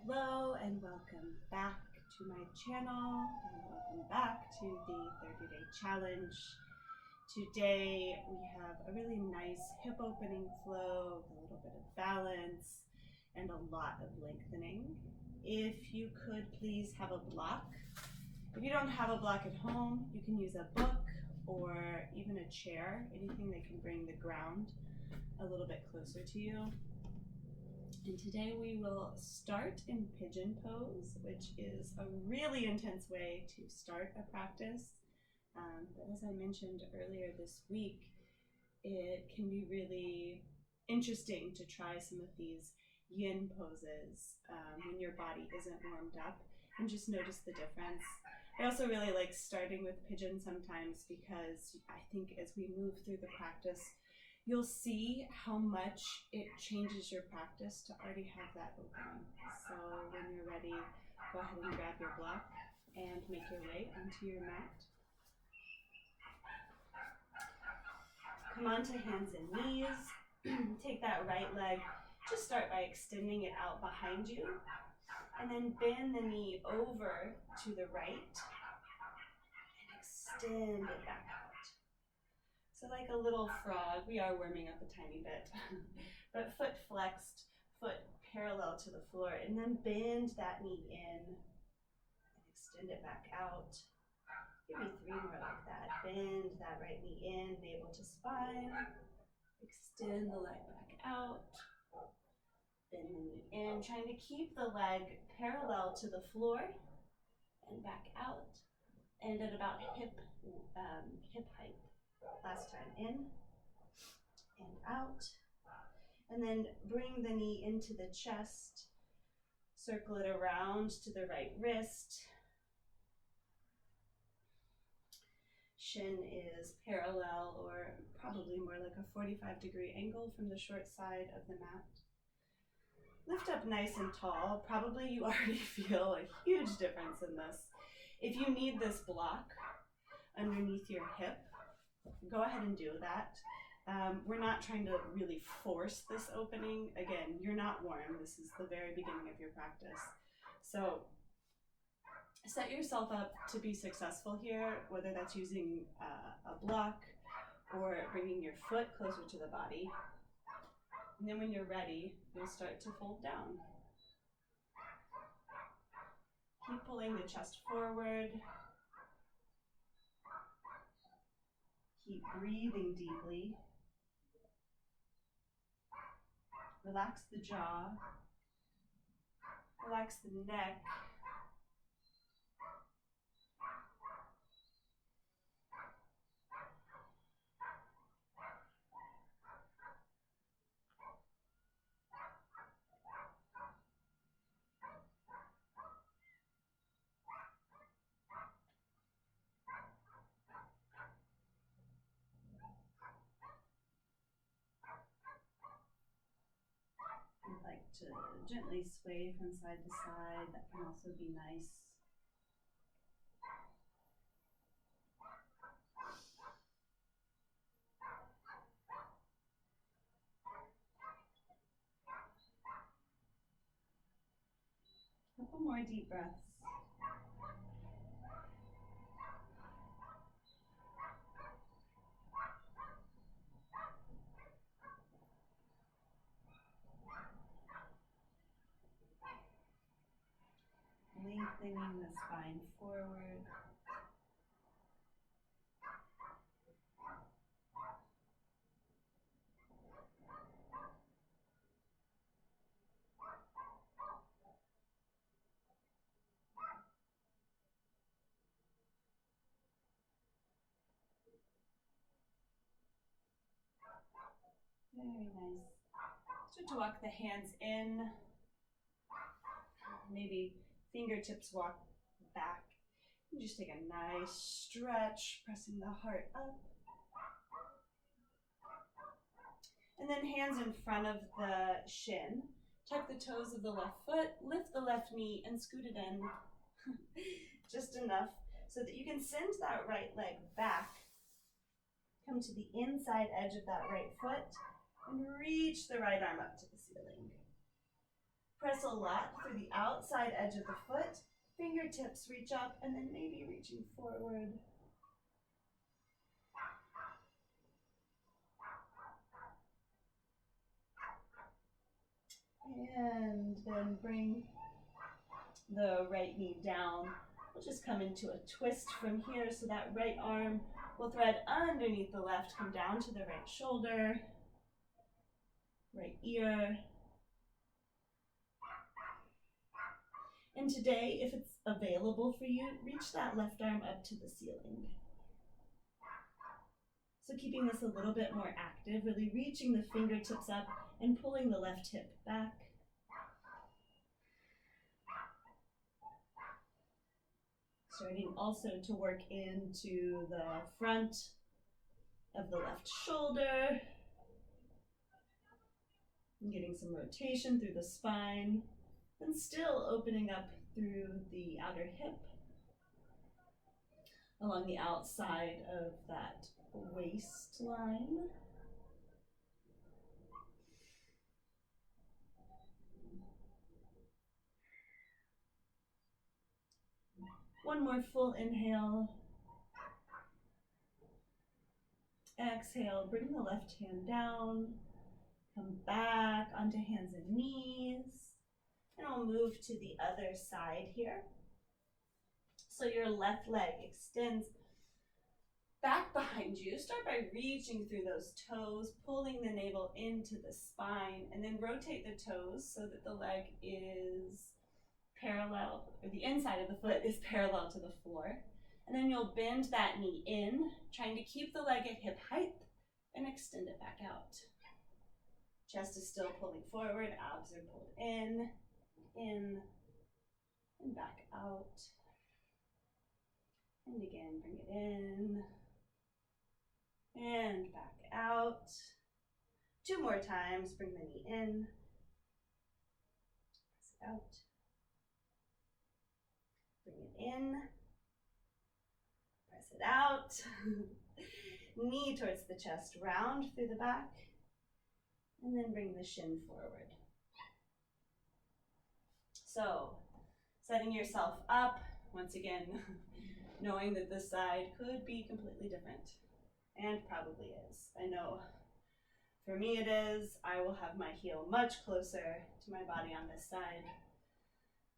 Hello and welcome back to my channel and welcome back to the 30-day challenge. Today we have a really nice hip opening flow with a little bit of balance and a lot of lengthening. If you could please have a block. If you don't have a block at home, you can use a book or even a chair, anything that can bring the ground a little bit closer to you. And today we will start in pigeon pose, which is a really intense way to start a practice. But as I mentioned earlier this week, it can be really interesting to try some of these yin poses when your body isn't warmed up and just notice the difference. I also really like starting with pigeon sometimes because I think as we move through the practice, you'll see how much it changes your practice to already have that opening. So when you're ready, go ahead and grab your block and make your way onto your mat. Come onto hands and knees. Take that right leg. Just start by extending it out behind you. And then bend the knee over to the right and extend it back out. So like a little frog, we are warming up a tiny bit, but foot flexed, foot parallel to the floor, and then bend that knee in and extend it back out. Give me 3 more like that. Bend that right knee in, navel to spine, extend the leg back out, bend the knee in, trying to keep the leg parallel to the floor and back out, and at about hip height. Last time, in and out, and then bring the knee into the chest, circle it around to the right wrist. Shin is parallel or probably more like a 45-degree angle from the short side of the mat. Lift up nice and tall. Probably you already feel a huge difference in this. If you need this block underneath your hip, go ahead and do that. We're not trying to really force this opening. Again, you're not warm. This is the very beginning of your practice. So set yourself up to be successful here, whether that's using a block or bringing your foot closer to the body. And then when you're ready, you'll start to fold down. Keep pulling the chest forward. Keep breathing deeply. Relax the jaw. Relax the neck. To gently sway from side to side. That can also be nice. A couple more deep breaths. Lengthening the spine forward. Very nice. Start to walk the hands in. Maybe fingertips walk back. And just take a nice stretch, pressing the heart up. And then hands in front of the shin. Tuck the toes of the left foot, lift the left knee, and scoot it in just enough so that you can send that right leg back. Come to the inside edge of that right foot and reach the right arm up to the ceiling. press a lot through the outside edge of the foot. Fingertips reach up and then maybe reaching forward. And then bring the right knee down. We'll just come into a twist from here, so that right arm will thread underneath the left, come down to the right shoulder, right ear. And today, if it's available for you, reach that left arm up to the ceiling. So keeping this a little bit more active, really reaching the fingertips up and pulling the left hip back. Starting also to work into the front of the left shoulder. And getting some rotation through the spine. And still opening up through the outer hip. Along the outside of that waistline. One more full inhale. Exhale, bring the left hand down. Come back onto hands and knees. And I'll move to the other side here. So your left leg extends back behind you. Start by reaching through those toes, pulling the navel into the spine, and then rotate the toes so that the leg is parallel, or the inside of the foot is parallel to the floor. And then you'll bend that knee in, trying to keep the leg at hip height and extend it back out. Chest is still pulling forward, abs are pulled in, and back out. And again, bring it in, and back out. 2 more times, bring the knee in, press it out. Bring it in, press it out. Knee towards the chest, round through the back, and then bring the shin forward. So, setting yourself up, once again, knowing that this side could be completely different, and probably is. I know for me it is. I will have my heel much closer to my body on this side.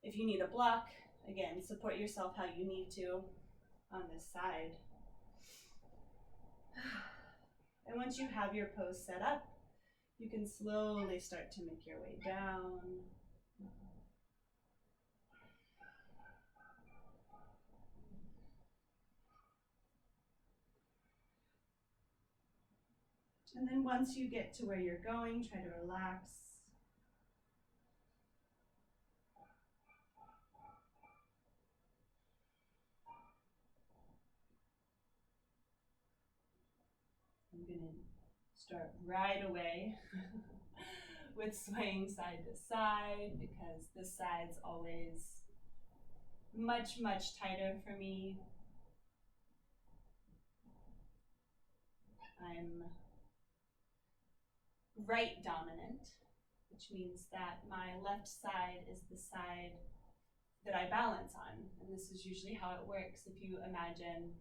If you need a block, again, support yourself how you need to on this side. And once you have your pose set up, you can slowly start to make your way down. And then once you get to where you're going, try to relax. I'm going to start right away with swaying side to side, because this side's always much, much tighter for me. I'm right dominant, which means that my left side is the side that I balance on. And this is usually how it works. If you imagine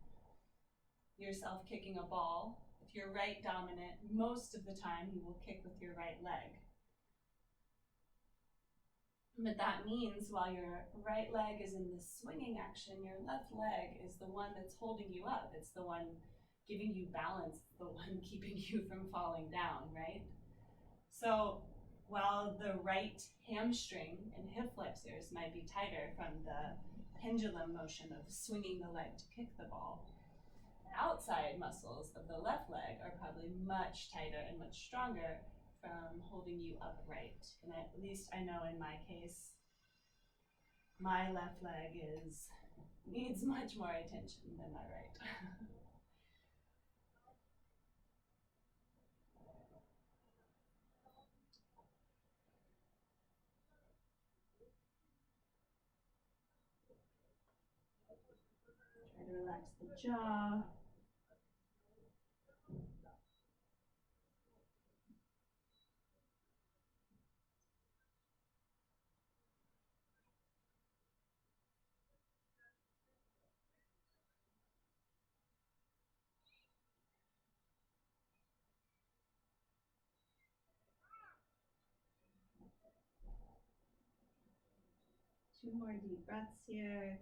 yourself kicking a ball, if you're right dominant, most of the time you will kick with your right leg. But that means while your right leg is in this swinging action, your left leg is the one that's holding you up. It's the one giving you balance, the one keeping you from falling down, right? So while the right hamstring and hip flexors might be tighter from the pendulum motion of swinging the leg to kick the ball, outside muscles of the left leg are probably much tighter and much stronger from holding you upright. And at least I know in my case, my left leg needs much more attention than my right. Try to relax the jaw. 2 more deep breaths here.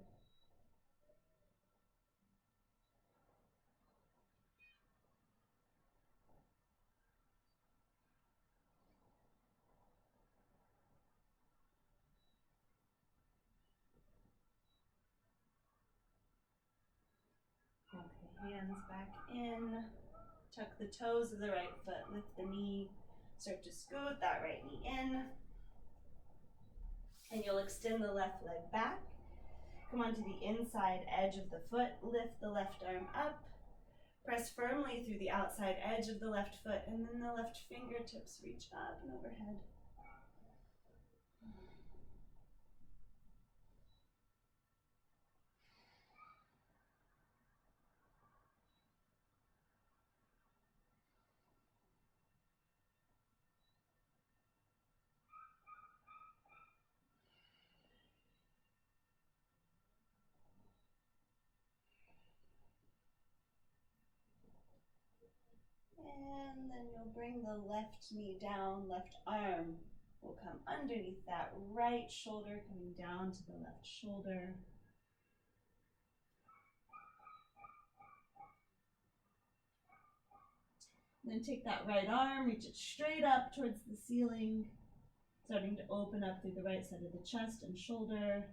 Okay, hands back in. Tuck the toes of the right foot, lift the knee. Start to scoot that right knee in. And you'll extend the left leg back. Come onto the inside edge of the foot, lift the left arm up. Press firmly through the outside edge of the left foot, and then the left fingertips reach up and overhead. And then you'll bring the left knee down, left arm will come underneath that right shoulder, coming down to the left shoulder. And then take that right arm, reach it straight up towards the ceiling, starting to open up through the right side of the chest and shoulder.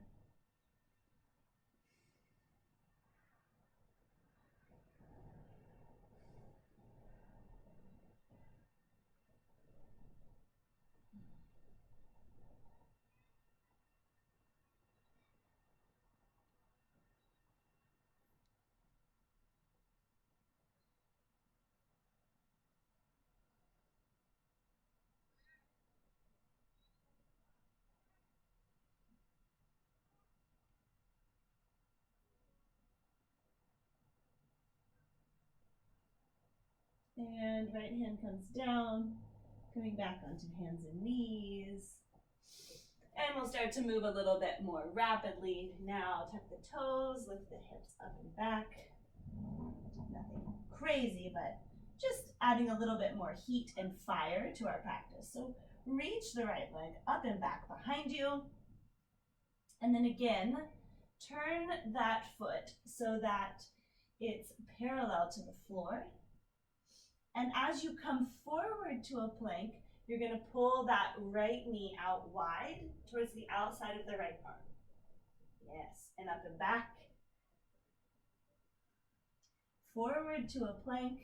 And right hand comes down, coming back onto hands and knees. And we'll start to move a little bit more rapidly. Now tuck the toes, lift the hips up and back. Nothing crazy, but just adding a little bit more heat and fire to our practice. So reach the right leg up and back behind you. And then again, turn that foot so that it's parallel to the floor. And as you come forward to a plank, you're going to pull that right knee out wide towards the outside of the right arm. Yes, and up and back. Forward to a plank.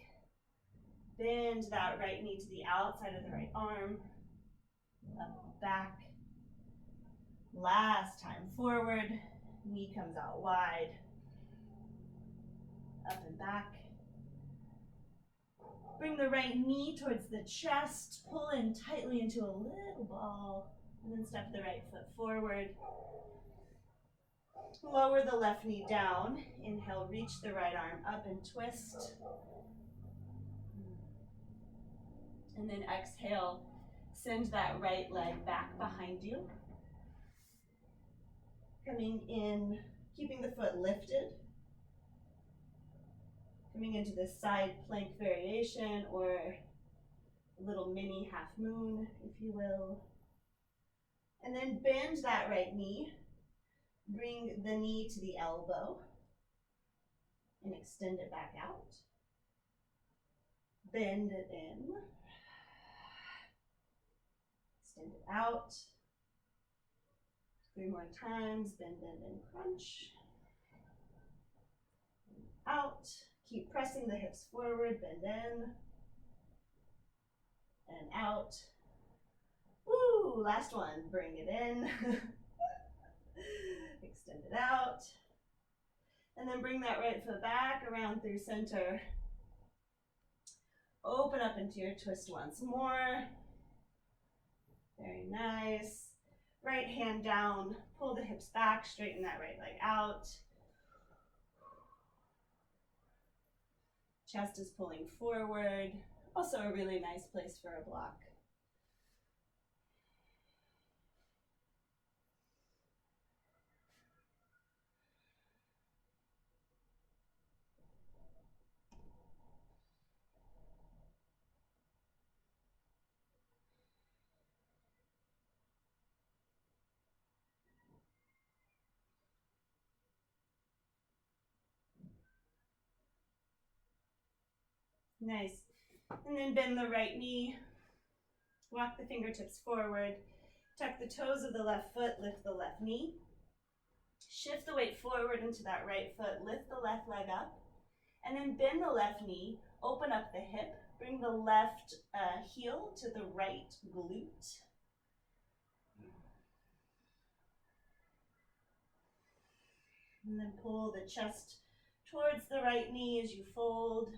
Bend that right knee to the outside of the right arm. Up and back. Last time, forward. Knee comes out wide. Up and back. Bring the right knee towards the chest, pull in tightly into a little ball, and then step the right foot forward. Lower the left knee down. Inhale, reach the right arm up and twist. And then exhale, send that right leg back behind you. Coming in, keeping the foot lifted. Coming into this side plank variation, or a little mini half moon, if you will. And then bend that right knee. Bring the knee to the elbow and extend it back out. Bend it in. Extend it out. 3 more times. Bend, bend, and crunch. Out. Keep pressing the hips forward. Bend in. And out. Woo! Last one. Bring it in. Extend it out. And then bring that right foot back around through center. Open up into your twist once more. Very nice. Right hand down. Pull the hips back. Straighten that right leg out. Chest is pulling forward. Also a really nice place for a block. Nice. And then bend the right knee. Walk the fingertips forward. Tuck the toes of the left foot. Lift the left knee. Shift the weight forward into that right foot. Lift the left leg up. And then bend the left knee. Open up the hip. Bring the left heel to the right glute. And then pull the chest towards the right knee as you fold.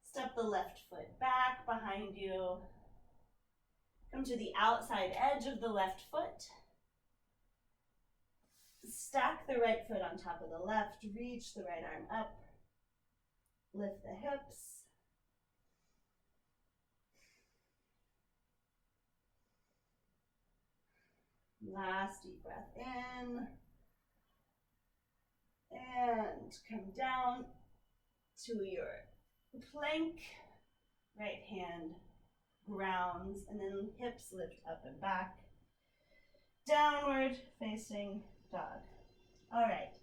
Step the left foot back behind you. Come to the outside edge of the left foot. Stack the right foot on top of the left. Reach the right arm up. Lift the hips. Last deep breath in. And come down to your plank. Right hand grounds, and then hips lift up and back. Downward facing dog. All right,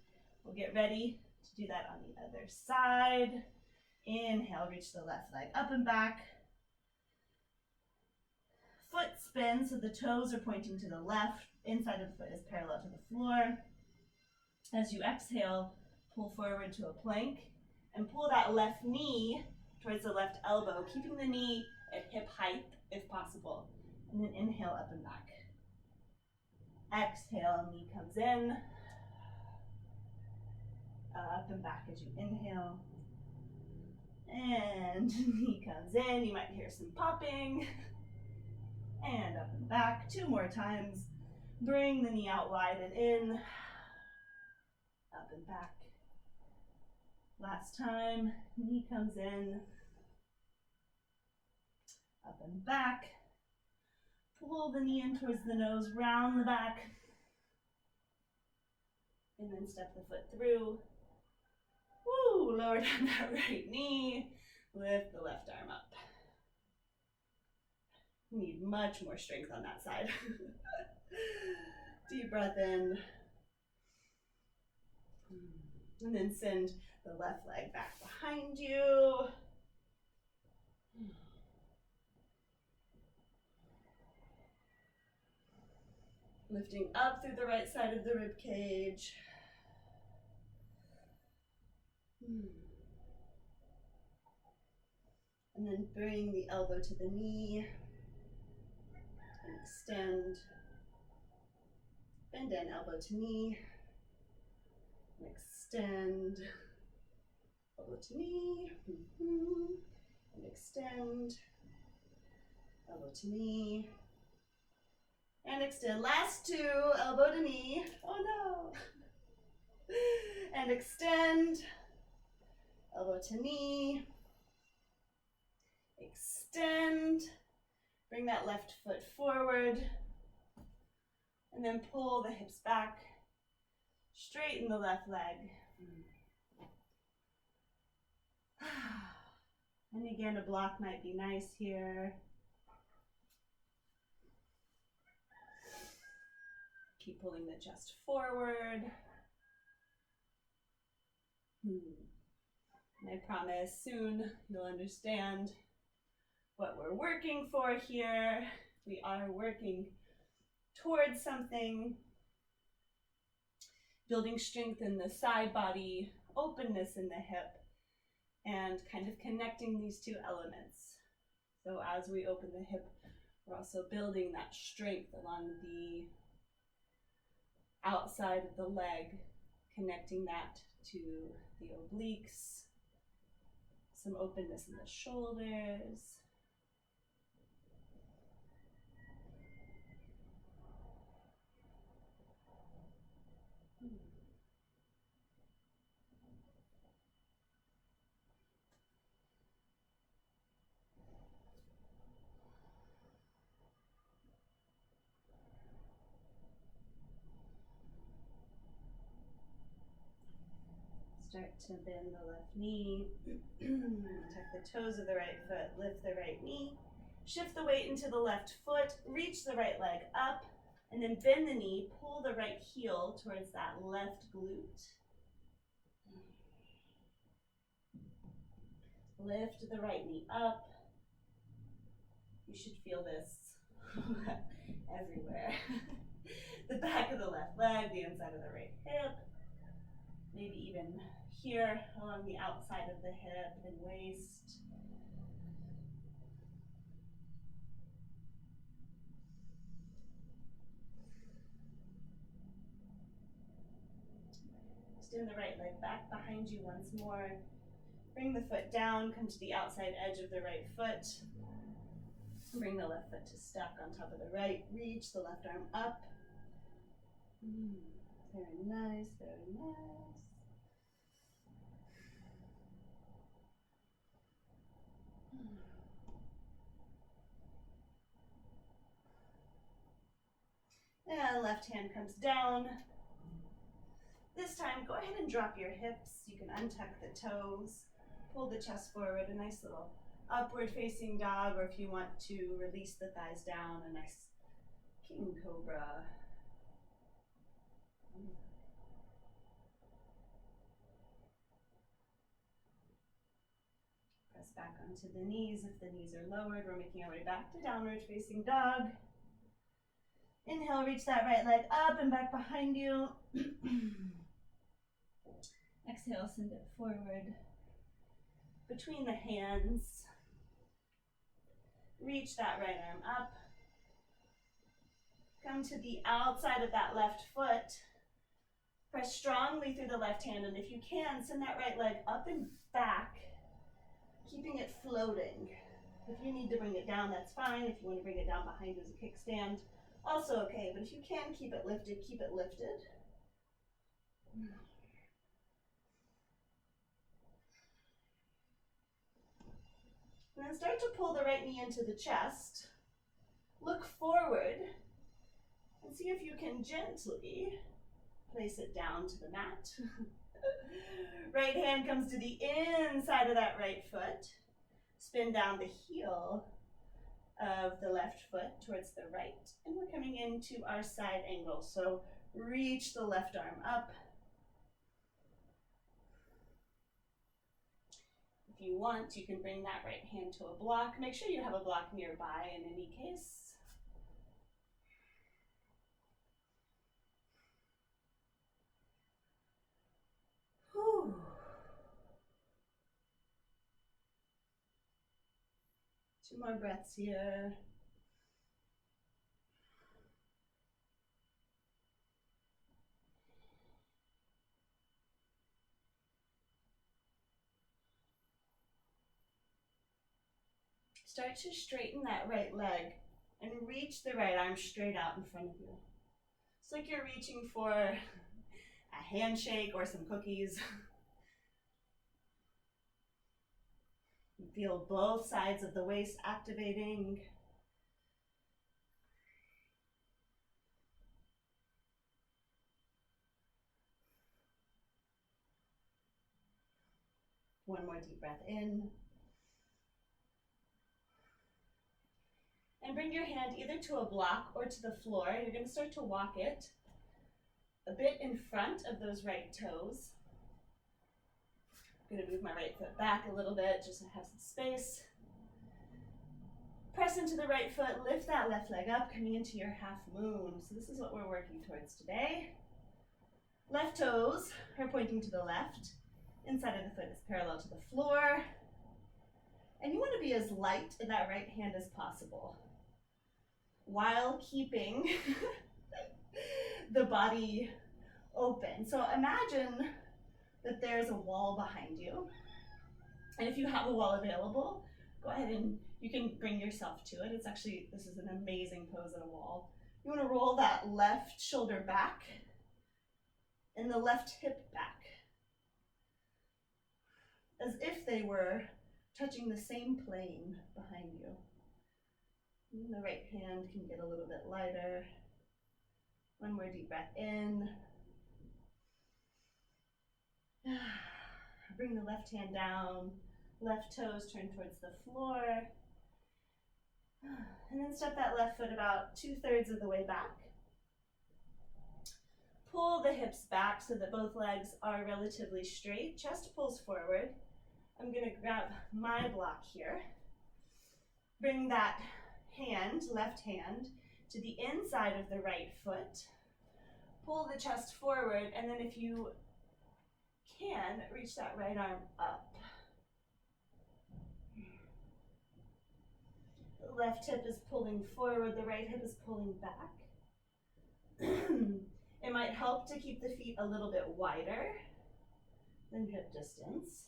we'll get ready to do that on the other side. Inhale, reach the left leg up and back. Foot spin, so the toes are pointing to the left. Inside of the foot is parallel to the floor. As you exhale, pull forward to a plank and pull that left knee towards the left elbow, keeping the knee at hip height if possible. And then inhale up and back. Exhale, knee comes in. Up and back as you inhale. And knee comes in. You might hear some popping. And up and back. 2 more times. Bring the knee out wide and in. Up and back. Last time. Knee comes in. Up and back. Pull the knee in towards the nose, round the back. And then step the foot through. Woo! Lower down that right knee. Lift the left arm up. Need much more strength on that side. Deep breath in. And then send the left leg back behind you. Lifting up through the right side of the rib cage. And then bring the elbow to the knee. And extend. Bend down, elbow to knee. And extend. Elbow to knee. And extend. Elbow to knee. And extend. Last 2, elbow to knee. Oh no. And extend. Elbow to knee. Extend. Bring that left foot forward. And then pull the hips back. Straighten the left leg. And again, a block might be nice here. Keep pulling the chest forward. And I promise soon you'll understand what we're working for here. We are working towards something, building strength in the side body, openness in the hip, and kind of connecting these 2 elements. So as we open the hip, we're also building that strength along the outside of the leg, connecting that to the obliques, some openness in the shoulders. Start to bend the left knee. Tuck the toes of the right foot. Lift the right knee. Shift the weight into the left foot. Reach the right leg up. And then bend the knee, pull the right heel towards that left glute. Lift the right knee up. You should feel this everywhere. The back of the left leg, the inside of the right hip, maybe even here along the outside of the hip and waist. Extend the right leg back behind you once more. Bring the foot down, come to the outside edge of the right foot. Bring the left foot to stack on top of the right. Reach the left arm up. Very nice, very nice. And left hand comes down. This time, go ahead and drop your hips. You can untuck the toes, pull the chest forward, a nice little upward facing dog, or if you want to release the thighs down, a nice king cobra. Press back onto the knees. If the knees are lowered, we're making our way back to downward facing dog. Inhale, reach that right leg up and back behind you. Exhale, send it forward between the hands. Reach that right arm up. Come to the outside of that left foot. Press strongly through the left hand, and if you can, send that right leg up and back, keeping it floating. If you need to bring it down, that's fine. If you want to bring it down behind as a kickstand, also okay. But if you can keep it lifted, keep it lifted. And then start to pull the right knee into the chest. Look forward and see if you can gently place it down to the mat. Right hand comes to the inside of that right foot. Spin down the heel of the left foot towards the right. And we're coming into our side angle. So reach the left arm up. If you want, you can bring that right hand to a block. Make sure you have a block nearby in any case. Whew. Two more breaths here. Start to straighten that right leg and reach the right arm straight out in front of you. It's like you're reaching for a handshake or some cookies. You feel both sides of the waist activating. One more deep breath in. And bring your hand either to a block or to the floor. You're going to start to walk it a bit in front of those right toes. I'm going to move my right foot back a little bit just to have some space. Press into the right foot, lift that left leg up, coming into your half moon. So this is what we're working towards today. Left toes are pointing to the left. Inside of the foot is parallel to the floor. And you want to be as light in that right hand as possible, while keeping the body open. So imagine that there's a wall behind you. And if you have a wall available, go ahead and you can bring yourself to it. This is an amazing pose at a wall. You want to roll that left shoulder back and the left hip back, as if they were touching the same plane behind you. And the right hand can get a little bit lighter. One more deep breath in. Bring the left hand down, left toes turn towards the floor. And then step that left foot about 2/3 of the way back. Pull the hips back so that both legs are relatively straight. Chest pulls forward. I'm going to grab my block here. Bring that hand, left hand, to the inside of the right foot. Pull the chest forward, and then if you can, reach that right arm up. The left hip is pulling forward, the right hip is pulling back. It might help to keep the feet a little bit wider than hip distance.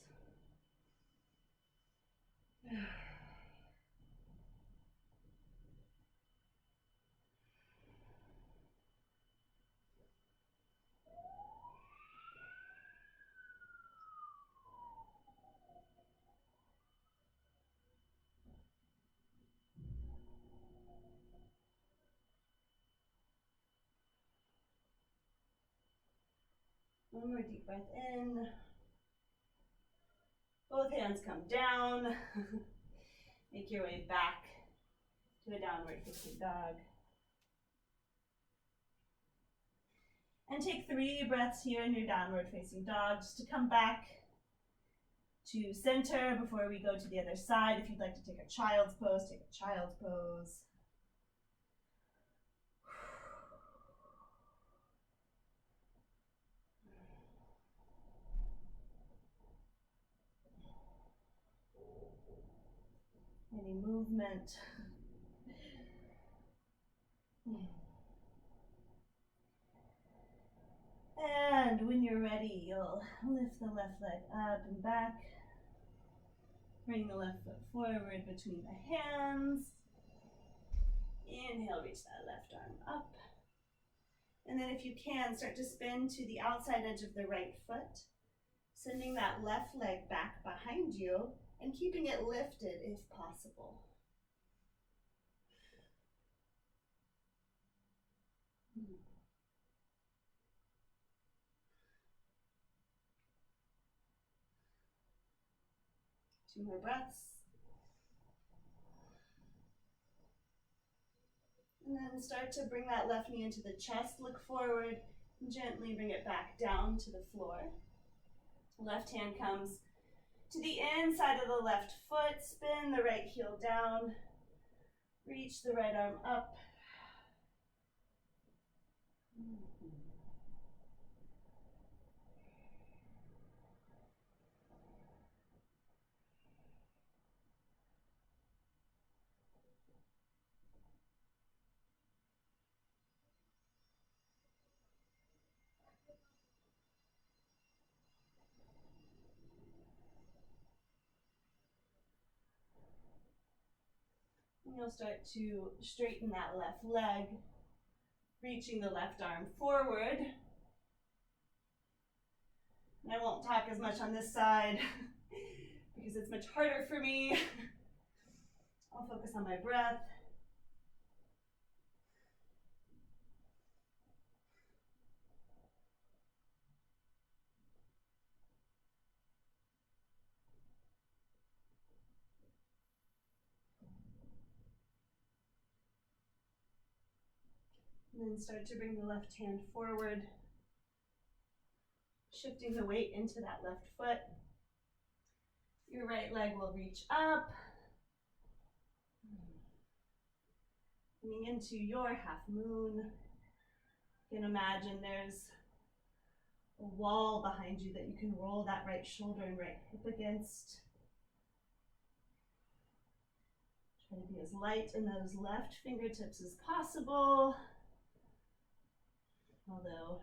One more deep breath in. Both hands come down. Make your way back to a downward facing dog. And take 3 breaths here in your downward facing dog, just to come back to center before we go to the other side. If you'd like to take a child's pose, take a child's pose. Any movement. And when you're ready, you'll lift the left leg up and back. Bring the left foot forward between the hands. Inhale, reach that left arm up. And then if you can, start to spin to the outside edge of the right foot, sending that left leg back behind you and keeping it lifted if possible. Two more breaths. And then start to bring that left knee into the chest, look forward, and gently bring it back down to the floor. Left hand comes to the inside of the left foot, spin the right heel down, reach the right arm up. And you'll start to straighten that left leg, reaching the left arm forward. And I won't talk as much on this side because it's much harder for me. I'll focus on my breath. And then start to bring the left hand forward, shifting the weight into that left foot. Your right leg will reach up, coming into your half moon. You can imagine there's a wall behind you that you can roll that right shoulder and right hip against. Try to be as light in those left fingertips as possible. Although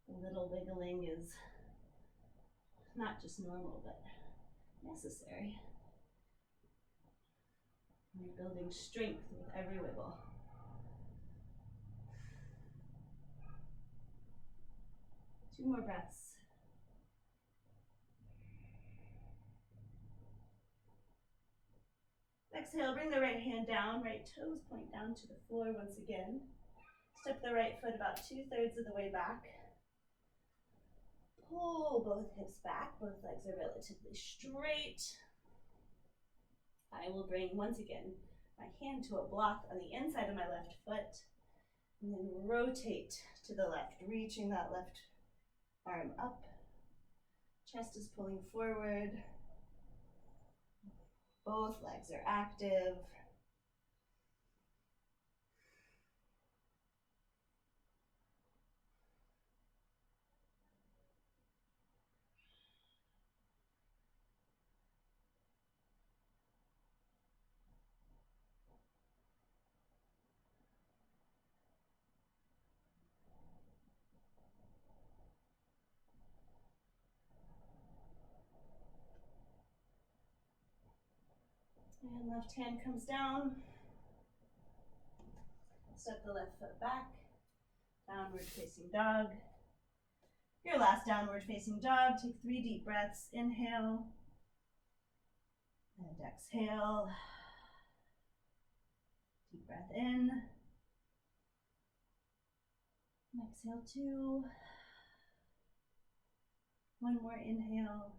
a little wiggling is not just normal, but necessary. You're building strength with every wiggle. Two more breaths. Exhale, bring the right hand down, right toes point down to the floor once again. Step the right foot about 2/3 of the way back. Pull both hips back, both legs are relatively straight. I will bring, once again, my hand to a block on the inside of my left foot. And then rotate to the left, reaching that left arm up. Chest is pulling forward. Both legs are active. And left hand comes down. Step the left foot back. Downward facing dog. Your last downward facing dog. Take 3 deep breaths. Inhale. And exhale. Deep breath in. And exhale 2. One more inhale.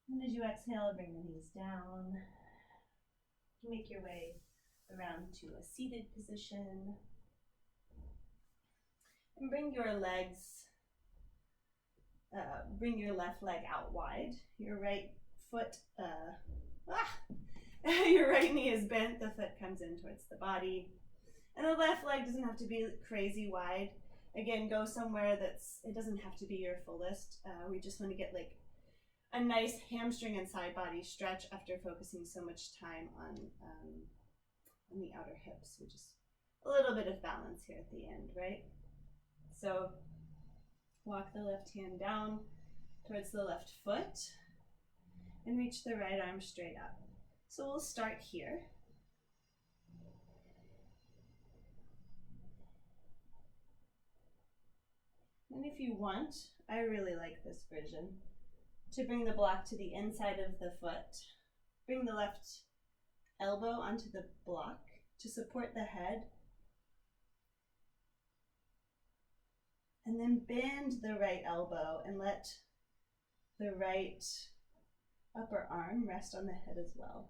And as you exhale, bring the knees down. Make your way around to a seated position. And bring your legs, bring your left leg out wide. Your right foot, your right knee is bent, the foot comes in towards the body. And the left leg doesn't have to be crazy wide. Again, go somewhere it doesn't have to be your fullest. We just want to get like a nice hamstring and side body stretch after focusing so much time on the outer hips. So just a little bit of balance here at the end, right? So walk the left hand down towards the left foot and reach the right arm straight up. So we'll start here. And if you want, I really like this version, to bring the block to the inside of the foot. Bring the left elbow onto the block to support the head. And then bend the right elbow and let the right upper arm rest on the head as well.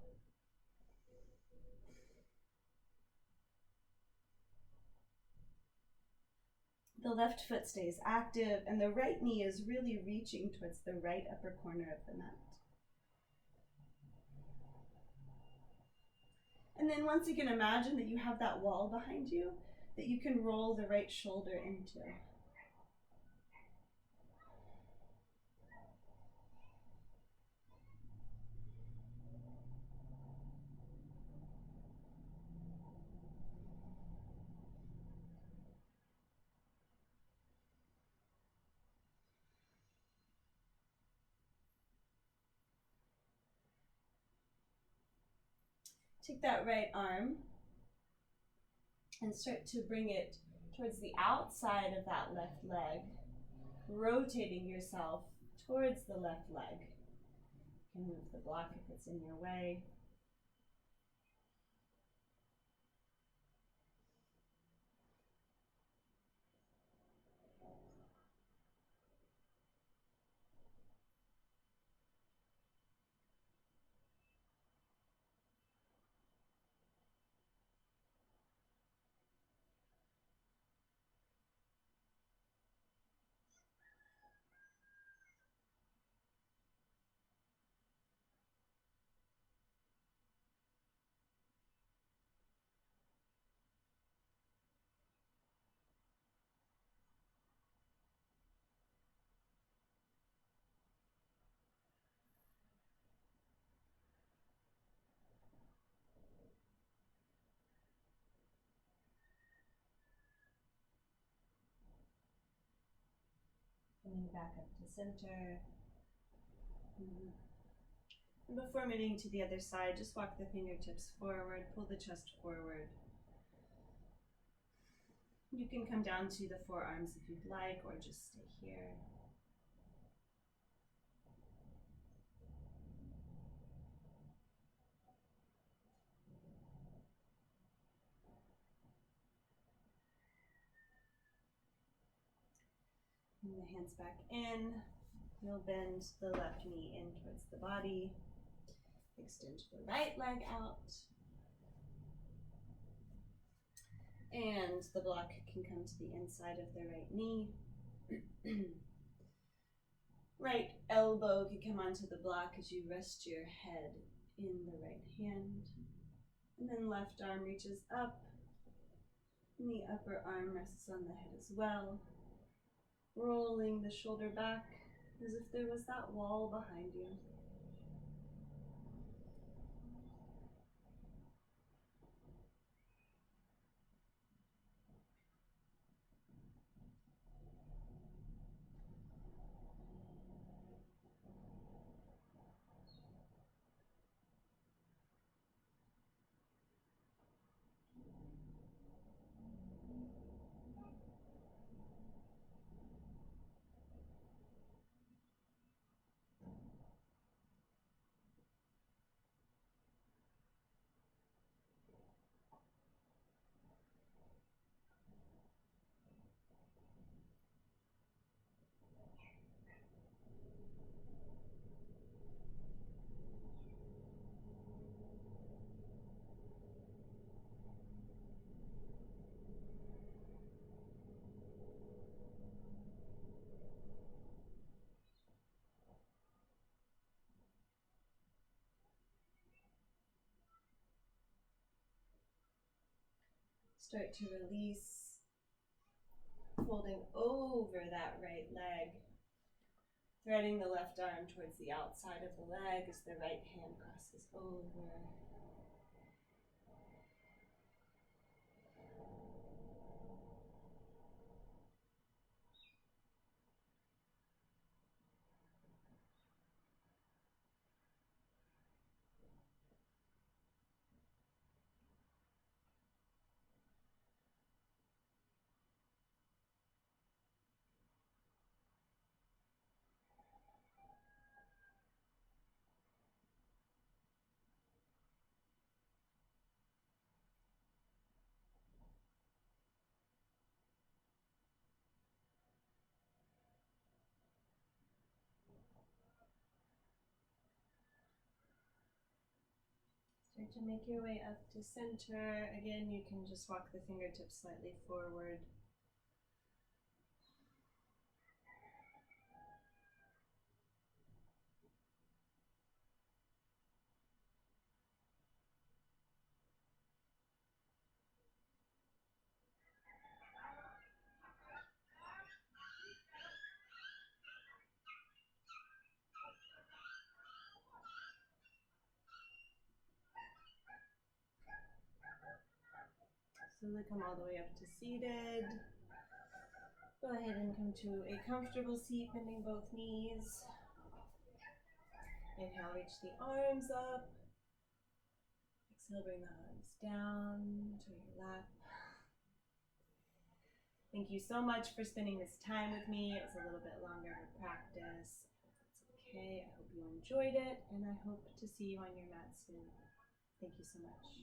The left foot stays active and the right knee is really reaching towards the right upper corner of the mat. And then once again, imagine that you have that wall behind you that you can roll the right shoulder into. Take that right arm and start to bring it towards the outside of that left leg, rotating yourself towards the left leg. You can move the block if it's in your way. Coming back up to center. And before moving to the other side, just walk the fingertips forward, pull the chest forward. You can come down to the forearms if you'd like, or just stay here. Bring the hands back in. You'll bend the left knee in towards the body. Extend the right leg out. And the block can come to the inside of the right knee. Right elbow can come onto the block as you rest your head in the right hand. And then left arm reaches up, and the upper arm rests on the head as well. Rolling the shoulder back as if there was that wall behind you. Start to release, folding over that right leg, threading the left arm towards the outside of the leg as the right hand crosses over. Start to make your way up to center. Again, you can just walk the fingertips slightly forward. Slowly come all the way up to seated. Go ahead and come to a comfortable seat, bending both knees. Inhale, reach the arms up. Exhale, bring the arms down to your lap. Thank you so much for spending this time with me. It was a little bit longer of a practice. That's okay. I hope you enjoyed it, and I hope to see you on your mat soon. Thank you so much.